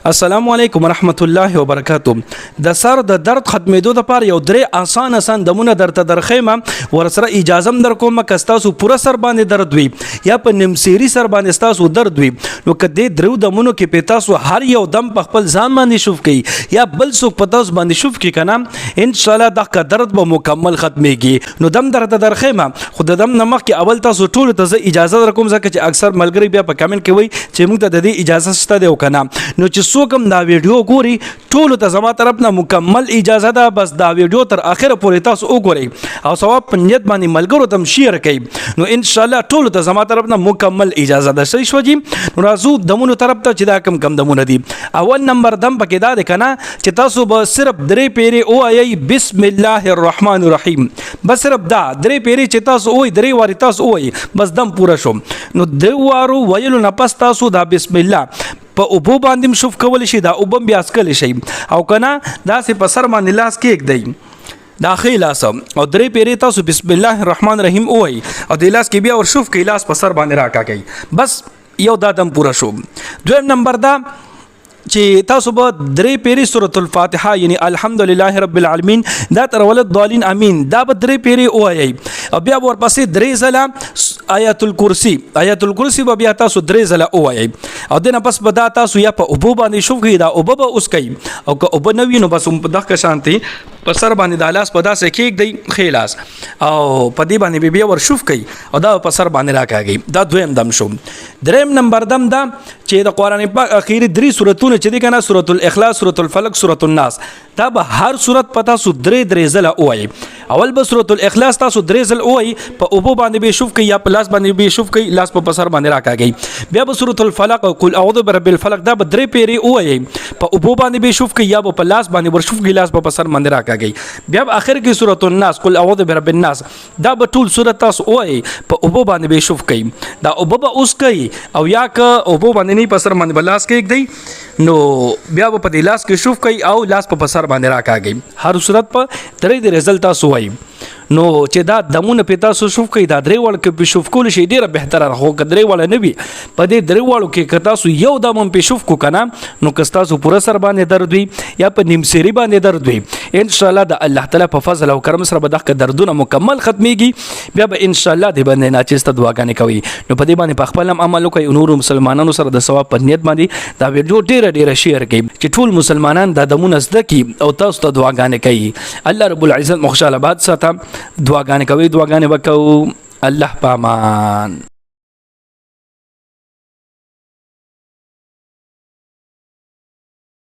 السلام علیکم ورحمت الله وبرکاتہ. د سر د درد ختمېدو لپاره یو درې آسان دمونه درته درخېم ورسره اجازه در کوم که تاسو پوره سر باندې درد وي یا په نمسيري سر باندې تاسو درد وي نو کدی درو دمونو کې په تاسو هر یو دم په خپل ځان باندې شوف کړئ یا بل څوک په تاسو باندې شوف کړي کنه ان شاء الله دغه درد به مکمل ختميږي. نو دم درته درخېم خو د دم نمخ کې اول تاسو ټول ته اجازه در کوم ځکه چې اکثر ملګری بیا په کمنټ کې وایي چې موږ ته د دې اجازه شته دی وکنه. نو چې څوک دا ویډیو ګوري ټول ته زما طرف نه مکمل اجازه ده بس دا ویډیو تر اخره پورې تاسو وګورئ او ثواب په نیت باندې ملګرو ته شیر کړئ. نو ان شاء الله ټول ته زما طرف نه مکمل اجازه ده. صحیح شو جی. نو راځو دمونو طرف ته چې دا کم دمونه دي. اول نمبر دم پکې دا ده کنه چې تاسو به صرف درې پیری او ای بسم الله الرحمن الرحیم بس صرف دا درې پیری چې تاسو وای درې واری تاسو وای بس دم پوره شو. نو درې وارو ویلو نه پس تاسو دا بسم الله په اوبو باندې شوف کول شي دا اوبم بیا اسکل شي او کنه دا سه په سر باندې لاس کې دی داخل اسم او درې پیری تاسو بسم الله الرحمن الرحیم وای او د لاس کې بیا ور شوف کې لاس په سر باندې راکا کوي بس یو دا دم پورا شو. دویم نمبر دا چې تاسو به درې پیری سورۃ الفاتحه یعنی الحمدلله رب العالمین دا تر ولد ضالین امین دا به درې پیری وایي او بیا ورپسې درې ځله آیت الکرسی به بیا تاسو درې ځله وایي او دنه پس به دا تاسو یا په ابو باندې شوف کړئ دا ابو به اوس کوي او که ابو نوی نو بس په دغه شانتي په سر باندې د لاس په داسې کېک دی خیلاس او په دې باندې بیا ور شوف کوي او دا په سر باندې راکاږي. دا دویم دم شو. دریم نمبر دم دا چې د قران پاک اخیری درې سورتونه چې دي کنه سورۃ الاخلاص سورۃ الفلق سورۃ الناس دا به هر سورت پتا سو درې ځله وایي. اول به سورۃ الاخلاص تاسو درې ځله وایي په ابو باندې به شوف کوي یا په لاس باندې به شوف کوي لاس په سر باندې راکاږي. بیا به سورۃ الفلق او قل اعوذ برب الفلق دا به درې پیری وایي په ابو باندې به شوف کوي یا په لاس باندې ور شوف کوي لاس په سر باندې راکاږي. بیا اخر کې سورۃ الناس قل اعوذ برب الناس دا به ټول سورۃ تاسو وایي په ابو باندې به شوف کوي دا ابو به اوس کوي او یا که ابو باندې نه په سر باندې بلاس کې دی نو بیا په دې لاس کې شوف کوي او لاس په سر باندې راکاږي. هر صورت په درې رزلټ تاسو وایي. نو چې دا دمونه په تاسو شوف کوي دا درې وړ کې په شوف کول شي ډیره بهتره راخو کدرې وړ نه وي په دې درې وړو کې که تاسو یو دم په شوف کو کنه نو که تاسو پوره سر باندې درد وي یا په نیمسيري باندې درد وي ان شاء الله د الله تعالی په فضل او کرم سره به دغه دردونه مکمل ختميږي. بیا به ان شاء الله دې باندې ناچسته دعاګانې کوي. نو په دې باندې په خپل عمل کوي نور مسلمانانو سره د ثواب په نیت باندې دا ویډیو ډیره شیر کوي چې ټول مسلمانان د دمونه زده کی او تاسو ته دعاګانې کوي. الله رب العزت مخشاله باد ساته دعاګانې کوي دعاګانې وکاو. الله پامان.